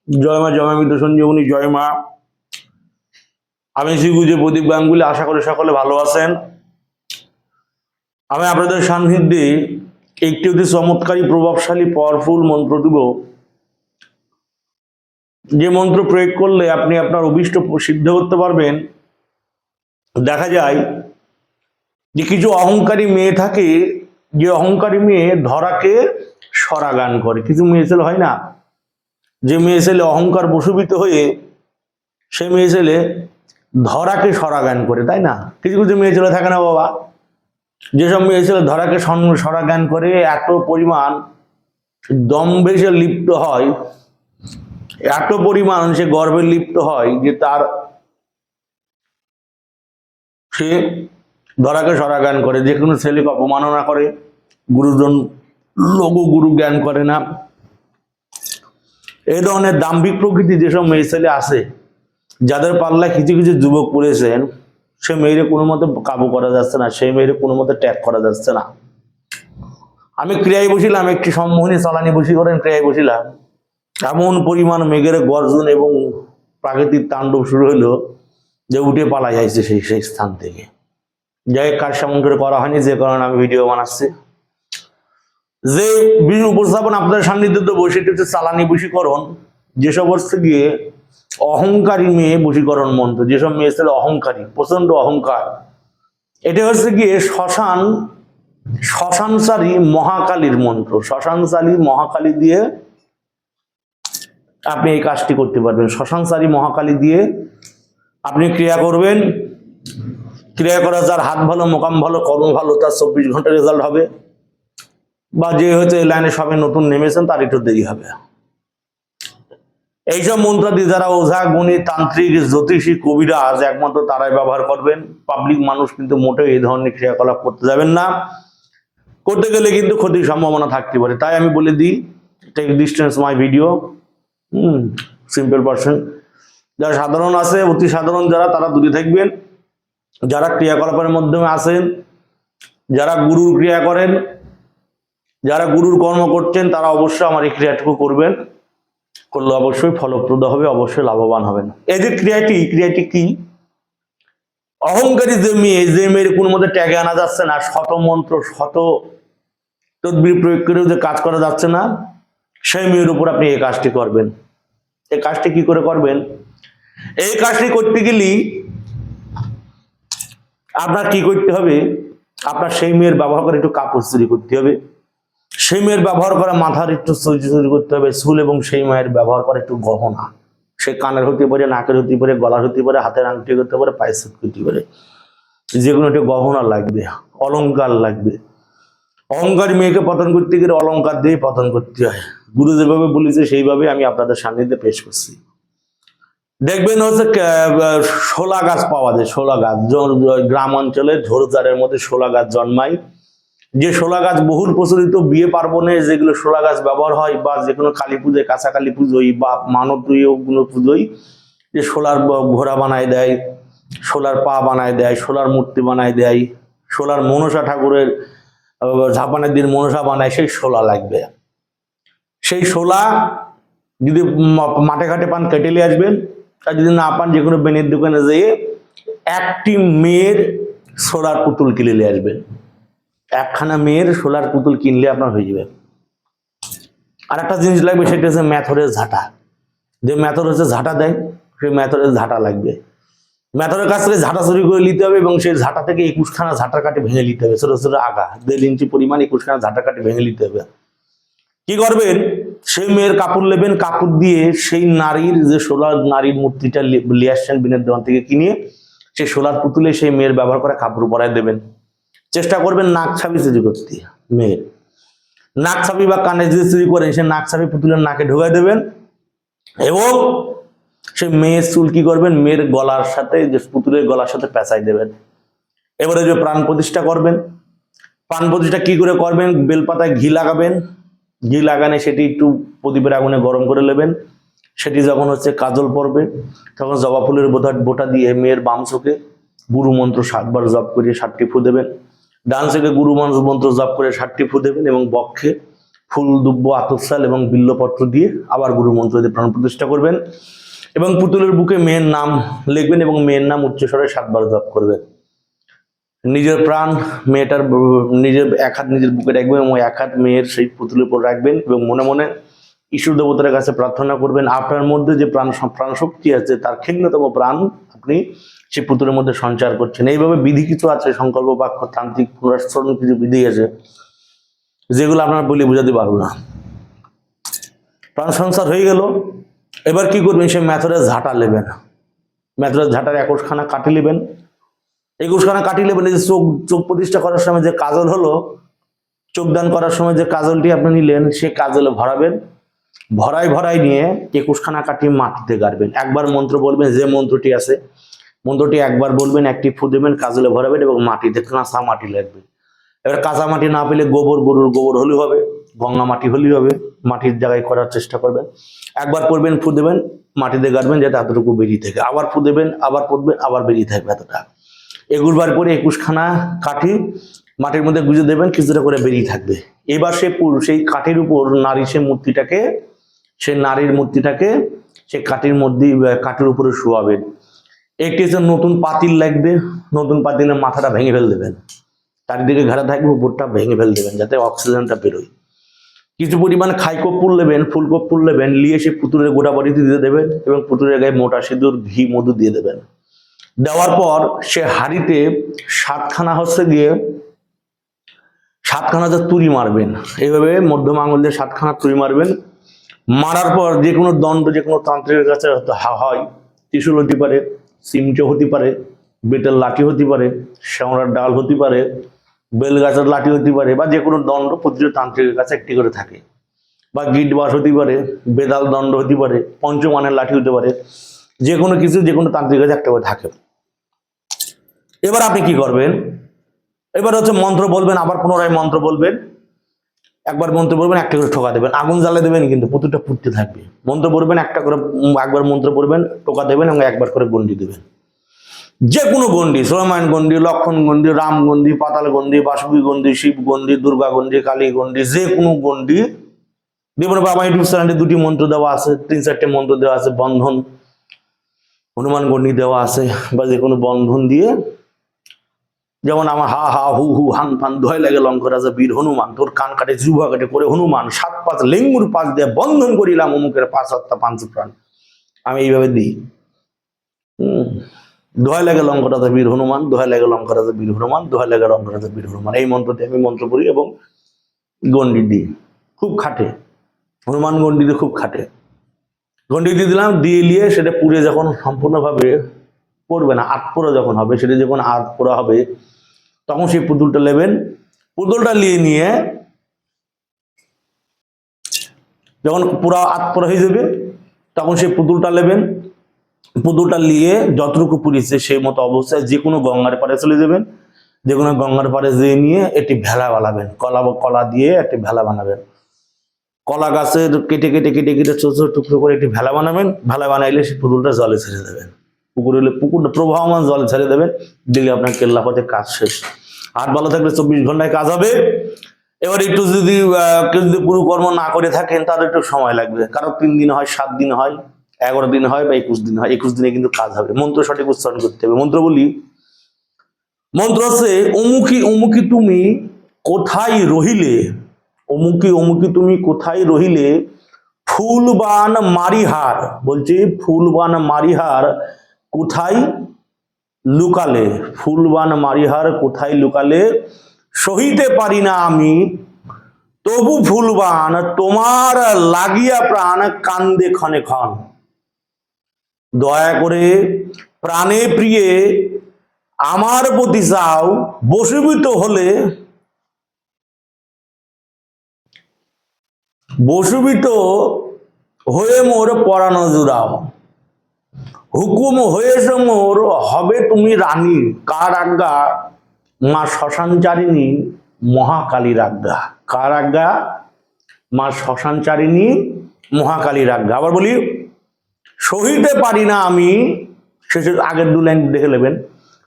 জয় মা জয়মিত সঞ্জীবনী, জয় মা। আমি শ্রীগুজে প্রদীপ গাঙ্গুলি। আশা করি সকলে ভালো আছেন। আমি আপনাদের সান্নিধ্যে একটি অতি চমৎকারী, প্রভাবশালী, পাওয়ারফুল মন্ত্র দিব, যে মন্ত্র প্রয়োগ করলে আপনি আপনার অভীষ্ট সিদ্ধ করতে পারবেন। দেখা যায় যে কিছু অহংকারী মেয়ে থাকে, যে অহংকারী মেয়ে ধরাকে সরাগান করে। কিছু মেয়ে ছেলে হয় না, যে মেয়ে ছেলে অহংকার বশীভূত হয়ে সে মেয়ে ছেলে ধরাকে সরাগান করে, তাই না? কিছু কিছু মেয়ে ছেলে থাকে না বাবা, যেসব মেয়ে ছেলে ধরাকে সরাগান করে, এত পরিমাণ দম্ভে সে লিপ্ত হয়, এত পরিমাণ সে গর্বে লিপ্ত হয় যে তার সে ধরাকে সরাগান করে, যে কোনো ছেলেকে অপমাননা করে, গুরুজন লঘু গুরু জ্ঞান করে না। এই ধরনের দাম্ভিক প্রকৃতি যেসব মেয়ে ছেলে আছে, যাদের পাল্লায় কিছু কিছু যুবক পড়েছেন, সে মেয়েরে কোনো মতে কাবু করা যাচ্ছে না, সেই মেয়েরে কোনো মতে ট্যাগ করা যাচ্ছে না। আমি ক্রিয়ায় বসিলাম, একটি সম্মোহনী চালানি বসি করেন ক্রিয়ায় বসিলাম, এমন পরিমাণ মেঘের গর্জন এবং প্রাকৃতিক তাণ্ডব শুরু হলো যে উঠে পালা যাইছে সেই স্থান থেকে। যাই কাজ সেমন করে করা হয়নি, যে কারণে আমি ভিডিও বানাচ্ছি। যে বিষ্ণু উপস্থাপন আপনাদের সান্নিধ্যে দেবো সেটি হচ্ছে চালানি বশীকরণ, যেসব হচ্ছে গিয়ে অহংকারী মেয়ে বশীকরণ মন্ত্র। যেসব মেয়ে ছেলে অহংকারী, প্রচন্ড অহংকার, এটা হচ্ছে গিয়ে শ্মশানচারী মহাকালীর মন্ত্র। শ্মশানচারী মহাকালী দিয়ে আপনি এই কাজটি করতে পারবেন। শ্মশানচারী মহাকালী দিয়ে আপনি ক্রিয়া করবেন। ক্রিয়া করা যার হাত ভালো, মোকাম ভালো, কর্ম ভালো, তার 24 ঘন্টা রেজাল্ট হবে। বা যে হয়তো এই লাইনে সবে নতুন নেমেছেন তার একটু দেরি হবে। এইসব মন্ত্রাদি যারা ওঝা, গুণী, তান্ত্রিক, জ্যোতিষী, কবিরাজ, একমাত্র তারাই ব্যবহার করবেন। পাবলিক মানুষ কিন্তু মোটেও এই ধরনের ক্রিয়াকলাপ করতে যাবেন না। করতে গেলে কিন্তু ক্ষতির সম্ভাবনা থাকতে পারে। তাই আমি বলে দিই, take distance my video. Simple person যারা সাধারণ আছে, অতি সাধারণ যারা, তারা দূরে থাকবেন। যারা ক্রিয়াকলাপের মাধ্যমে আছেন, যারা গুরুর ক্রিয়া করেন, যারা গুরুর কর্ম করছেন, তারা অবশ্যই আমার এই ক্রিয়াটুকু করবেন। করলে অবশ্যই ফলপ্রদ হবে, অবশ্যই লাভবান হবেন। এই যে ক্রিয়াটি কি? অহংকারী যে মেয়ের কোনো মধ্যে ট্যাগে আনা যাচ্ছে না, শত মন্ত্র শত তদবির প্রয়োগ করেও যে কাজ করা যাচ্ছে না, সেই মেয়ের উপর আপনি এই কাজটি করবেন। এই কাজটি কি করে করবেন? এই কাজটি করতে গেলেই আপনার কি করতে হবে? আপনার সেই মেয়ের ব্যবহার করে একটু কাপড় চুরি করতে হবে, সেই মেয়ের ব্যবহার করা মাথার একটু চুরি করতে হবে চুল, এবং সেই মেয়ের ব্যবহার করে একটু গহনা। সে কানের হতে পারে, নাকের হতে পারে, গলার হতে পারে, হাতের আংটি হতে পারে, পায়ের সেট করতে পারে। যে কোনো একটা গহনা লাগবে, অলংকার লাগবে। অহংকারী মেয়েকে পতন করতে গেলে অলংকার দিয়ে পতন করতে হয়। গুরু যেভাবে বলেছে সেইভাবে আমি আপনাদের সান্নিধ্যে পেশ করছি। দেখবেন হচ্ছে শোলা গাছ পাওয়া যায়। শোলা গাছ গ্রাম অঞ্চলে ঝোড়ঝাড়ের মধ্যে শোলা গাছ জন্মায়। যে শোলা গাছ বহুল প্রচলিত, বিয়ে পার্বণে যেগুলো শোলা গাছ ব্যবহার হয়, বা যে কোনো কালী পুজোয়, কাঁচা কালী পুজোয় বা মানবীয় কোনো পুজোয়, যে শোলার ঘোড়া বানায় দেয়, শোলার পা বানায় দেয়, শোলার মূর্তি বানায় দেয়, শোলার মনসা ঠাকুরের ঝাপানের দিন মনসা বানায়, সেই শোলা লাগবে। সেই শোলা যদি মাঠে ঘাটে পান কেটে নিয়ে আসবেন, আর যদি না পান যে কোনো বেনের দোকানে যেয়ে একটি মেয়ের সোলার পুতুল কিনে নিয়ে আসবেন। একখানা মেয়ের সোলার পুতুল কিনলে আপনার হয়ে যাবে। আর একটা জিনিস লাগবে, সেটা হচ্ছে মেথরের ঝাঁটা। যে মেথর হচ্ছে ঝাঁটা দেয়, সেই মেথরের ঝাঁটা লাগবে। মেথরের কাছ থেকে ঝাঁটা চুরি করে নিতে হবে, এবং সেই ঝাঁটা থেকে 21খানা ঝাঁটার কাঠি ভেঙে নিতে হবে। ছোট ছোট আগা 1.5 ইঞ্চি পরিমাণ 21খানা ঝাঁটার কাঠি ভেঙে নিতে হবে। কি করবেন? সেই মেয়ের কাপড় নেবেন, কাপড় দিয়ে সেই নারীর যে সোলার নারীর মূর্তিটা নিয়ে আসছেন বিনের দোকান থেকে কিনে, সেই সোলার পুতুলে সেই মেয়ের ব্যবহার করে কাপড় পরায় দেবেন। চেষ্টা করবেন নাক ছাবি চুরি করতে। মেয়ের নাক ছাবি বা কানে যদি চুরি করেন, সে নাক ছাবি পুতুলের নাকে ঢোকায় দেবেন, এবং সে মেয়ের চুল কি করবেন? মেয়ের গলার সাথে, যে পুতুলের গলার সাথে পেঁচাই দেবেন। এবারে যে প্রাণ প্রতিষ্ঠা করবেন, প্রাণ প্রতিষ্ঠা কি করে করবেন? বেলপাতায় ঘি লাগাবেন। ঘি লাগানে সেটি একটু প্রদীপের আগুনে গরম করে নেবেন। সেটি যখন হচ্ছে কাজল পড়বে, তখন জবা ফুলের বোটা দিয়ে মেয়ের বাম চোখে গুরু মন্ত্র 7 বার জপ করে 7টি ফু দেবেন। ডান চোখে গুরু মন্ত্র জপ করে 7টি ফু দেবেন, এবং বক্ষে ফুল, দুব্য, আতসাল এবং বিল্লপত্র দিয়ে আবার গুরু মন্ত্র দিয়ে প্রাণ প্রতিষ্ঠা করবেন এবং পুতুলের বুকে মেয়ের নাম লিখবেন এবং মেয়ের নাম উচ্চস্বরে 7 বার জপ করবেন। নিজের প্রাণ মেয়েটার নিজের এক হাত নিজের বুকে রাখবেন এবং এক হাত মেয়ের সেই পুতুলের উপর রাখবেন এবং মনে মনে ঈশ্বর দেবতার কাছে প্রার্থনা করবেন আপনার মধ্যে যে প্রাণ শক্তি আছে তার ক্ষীণতম প্রাণ আপনি সেই পুতুলের মধ্যে সঞ্চার করছেন। এইভাবে বিধি কিছু আছে, সংকল্প বাক্য, তান্ত্রিক পুনরাস্তরণ কিছু বিধি আছে যেগুলো আপনার বলে বোঝাতে পারবো না। প্রাণ সংসার হয়ে গেল। এবার কি করবেন, সে মেথরের ঝাঁটা নেবেন, মেথরের ঝাঁটার 21 খানা কাটি নেবেন। 21 খানা কাটি নেবেন। এই যে চোখ প্রতিষ্ঠা করার সময় যে কাজল হলো, চোখদান করার সময় যে কাজলটি আপনি নিলেন সে কাজলে ভরাবেন। ভরাই নিয়ে 21 খানা কাটি মাটিতে গাড়বেন। একবার মন্ত্র বলবেন, যে মন্ত্রটি আছে মন্ত্রটি একবার বলবেন, একটি ফু দেবেন, কাজলে ভরাবেন এবং মাটিতে কাঁচা মাটি লাগবে। এবার কাঁচা মাটি না পেলে গোবর, গরুর গোবর হলেই হবে, গঙ্গা মাটি হলেই হবে, মাটির জায়গায় করার চেষ্টা করবেন। একবার পড়বেন, ফু দেবেন, মাটিতে গাড়বেন যাতে এতটুকু বেরিয়ে থাকে, আবার ফু দেবেন, আবার পড়বেন, আবার বেরিয়ে থাকবে এতটা। 21 বার করে 21 খানা কাঠি মাটির মধ্যে গুঁজে দেবেন, কিছুটা করে বেরিয়ে থাকবে। এবার সেই কাঠির উপর নারী সে নারীর মূর্তিটাকে সে কাঠির উপরে শোয়াবেন। একটি হচ্ছে নতুন পাতিল লাগবে, নতুন পাতিলের মাথাটা ভেঙে ফেল দেবেন, চারিদিকে ঘেরা থাকবে, উপরটা ভেঙে ফেল দেবেন যাতে অক্সিজেনটা বেরোয়। কিছু পরিমাণ খাই কর্পূর নেবেন, ফুল কর্পূর নেবেন, নিয়ে সে পুতুলের গোটা বাড়িতে দিয়ে দেবেন এবং পুতুলের গায়ে মোটা সিঁদুর, ঘি, মধু দিয়ে দেবেন। দেওয়ার পর সে হাঁড়িতে 7খানা যে তুড়ি মারবেন, এইভাবে মধ্যম আঙুল দিয়ে 7খানা তুড়ি মারবেন। মারার পর যে কোনো দণ্ড যে কোনো তান্ত্রিকের কাছে হয়, ত্রিশূল হতে পারে, চিমচো হতে পারে, বেতের লাঠি হতে পারে, শ্যাওড়ার ডাল হতে পারে, বেল গাছের লাঠি হতে পারে, বা যে কোনো দণ্ড প্রতিটি তান্ত্রিকের কাছে একটি করে থাকে, বা গিট বাস হতে পারে, বেদাল দণ্ড হতে পারে, পঞ্চমানের লাঠি হতে পারে, যে কোনো কিছু যে কোনো তান্ত্রিকের কাছে একটা করে থাকে। এবার আপনি কি করবেন, এবার হচ্ছে মন্ত্র বলবেন, আবার পুনরায় মন্ত্র বলবেন, একবার মন্ত্র পড়বেন, একটা করে ঠোকা দেবেন, আগুন জ্বালিয়ে দেবেন কিন্তু পুতুলটা ফুটতে থাকবে। মন্ত্র পড়বেন, একবার মন্ত্র পড়বেন, টোকা দেবেন এবং একবার করে গন্ডি দেবেন। যে কোনো গন্ডি, সুলেমান গন্ডি, লক্ষণ গন্ডি, রাম গন্ডি, পাতাল গন্ডি, বাসুকী গন্ডি, শিব গন্ডি, দুর্গা গন্ডি, কালী গন্ডি, যে কোনো গন্ডি দেবেন। বাবা ইউটিউব চ্যানেলে 2টি মন্ত্র দেওয়া আছে, 3-4টে মন্ত্র দেওয়া আছে, বন্ধন, হনুমান গন্ডি দেওয়া আছে, বা যে কোনো বন্ধন দিয়ে, যেমন আমার হা হা হু হু হান ফান দোহাই লাগে লঙ্করাজা বীর হনুমান, তোর কান কাটে জিহ্বা কাটে করে হনুমান, 7 লেঙ্গুর পাশ দিয়ে বন্ধন করিলাম অমুকের 5 আত্মা 5 প্রাণ। আমি এইভাবে দিই, দোহাই লাগে লঙ্করাজা বীর হনুমান, দোহাই লাগে লঙ্করাজা বীর হনুমান, দোহাই লাগে লঙ্করাজা বীর হনুমান। এই মন্ত্রটি আমি মন্ত্র পড়ি এবং গন্ডি দিই, খুব খাটে, হনুমান গন্ডিতে খুব খাটে। গন্ডি দিয়ে দিলাম, দিয়ে নিয়ে সেটা পুড়ে যখন সম্পূর্ণভাবে পড়বে না, আটপোড়া যখন হবে, সেটা যখন আটপোড়া হবে তখন সেই পুতুলটা নেবেন। পুতুলটা নিয়ে যখন পুরো আটপোড়া হয়ে যাবে তখন সেই পুতুলটা নেবেন। পুতুলটা নিয়ে যতটুকু পুড়িয়েছে সেই মতো অবস্থায় যে কোনো গঙ্গার পাড়ে চলে যাবেন। যে কোনো গঙ্গার পাড়ে যেয়ে নিয়ে একটি ভেলা বানাবেন, কলা দিয়ে একটি ভেলা বানাবেন। কলা গাছের কেটে ছোট ছোট টুকরো করে একটি ভেলা বানাবেন। ভেলা বানাইলে সেই পুতুলটা জলে ছেড়ে দেবেন। পুকুরটা প্রবাহমান জলে ছেড়ে দেবেন, দিলে আপনার কেল্লাপথে কাজ শেষ। আর ভালো থাকলে 24 ঘন্টায় কাজ হবে। এবার একটু যদি কেউ যদি পুরো কর্ম না করে থাকেন তাহলে একটু সময় লাগবে, কারো 3 দিন হয়, 7 দিন হয়, 11 দিন হয়, বা 21 দিন হয়। 21 দিনে কিন্তু কাজ হবে। মন্ত্র সঠিক উচ্চারণ করতে হবে। মন্ত্র বলি, মন্ত্র আছে অমুকি অমুকি তুমি কোথায় রহিলে, অমুকি তুমি কোথায় রহিলে, ফুলবান মারিহার, বলছি ফুলবান মারিহার কোথায় লুকালে, ফুলবান মারিহার কোথায় লুকালে, সহিতে পারি না আমি তবু ফুলবান তোমার লাগিয়া প্রাণ কান্দে ক্ষণে ক্ষণ। দয়া করে প্রাণে প্রিয়ে আমার প্রতি যাও, বশীভূত হয়ে মোর পরাণ জুড়াও। হুকুম হয়েছে মোর হবে তুমি রানী, কার আজ্ঞা মা শ্মশানচারিণী মহাকালীর আজ্ঞা। কার আজ্ঞা? মা শ্মশানচারিণী মহাকালীর আজ্ঞা। আবার বলি, সহিতে পারি না আমি, শেষের আগের 2 লাইন দেখে নেবেন।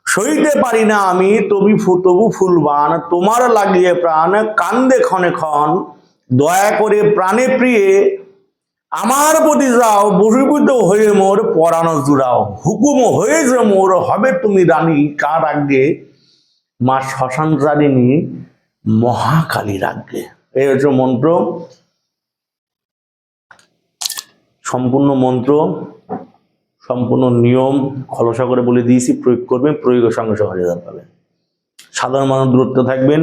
সহিতে পারি না আমি তবু ফুলবান তোমার লাগিয়ে প্রাণ কান্দে ক্ষণে ক্ষণ, দয়া করে প্রাণে প্রিয়ে আমার প্রতি যাও, বশীভূত হয়ে মোর পরাণ জুড়াও। হুকুম হয়েছে মোর, হবে তুমি রানী, কার আগে? মা শ্মশান রানী মহাকালীর আগে। এই হচ্ছে মন্ত্র। সম্পূর্ণ মন্ত্র, সম্পূর্ণ নিয়ম খলসা করে বলে দিয়েছি, প্রয়োগ করবেন, প্রয়োগের সঙ্গে সঙ্গে রেজাল্ট পাবেন। সাধারণ মানুষ দূরত্ব থাকবেন।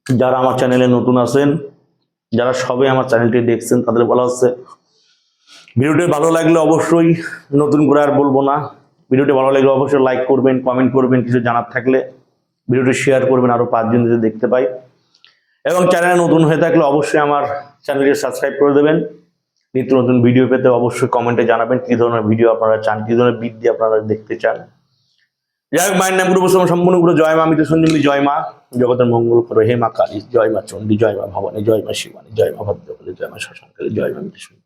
যারা আমার চ্যানেলে নতুন আছেন, যারা সবে আমার চ্যানেলটি দেখছেন, তাদের বলা হচ্ছে ভিডিওটি ভালো লাগলে অবশ্যই, নতুন করে আর বলবো না, ভিডিওটি ভালো লাগলে অবশ্যই লাইক করবেন, কমেন্ট করবেন, কিছু জানার থাকলে ভিডিওটি শেয়ার করবেন, আরো 5 জন যদি দেখতে পাই। এবং চ্যানেলে নতুন হয়ে থাকলে অবশ্যই আমার চ্যানেলটি সাবস্ক্রাইব করে দেবেন। নিত্য নতুন ভিডিও পেতে অবশ্যই কমেন্টে জানাবেন কি ধরনের ভিডিও আপনারা চান, কি ধরনের বিদ্যা আপনারা দেখতে চান। যাই হোক, মায়ের নাম গুরু সম্পূর্ণ গুরু। জয় মা মৃত সঞ্জীবনী, জয় মা জগতের মঙ্গল করো, হে মা কালী, জয় মা চণ্ডী, জয় মা ভবানী, জয় মা শিবানী, জয় মা ভদ্রকালী, জয় মা শ্মশানকালী, জয় মা মৃত সঞ্জীবনী।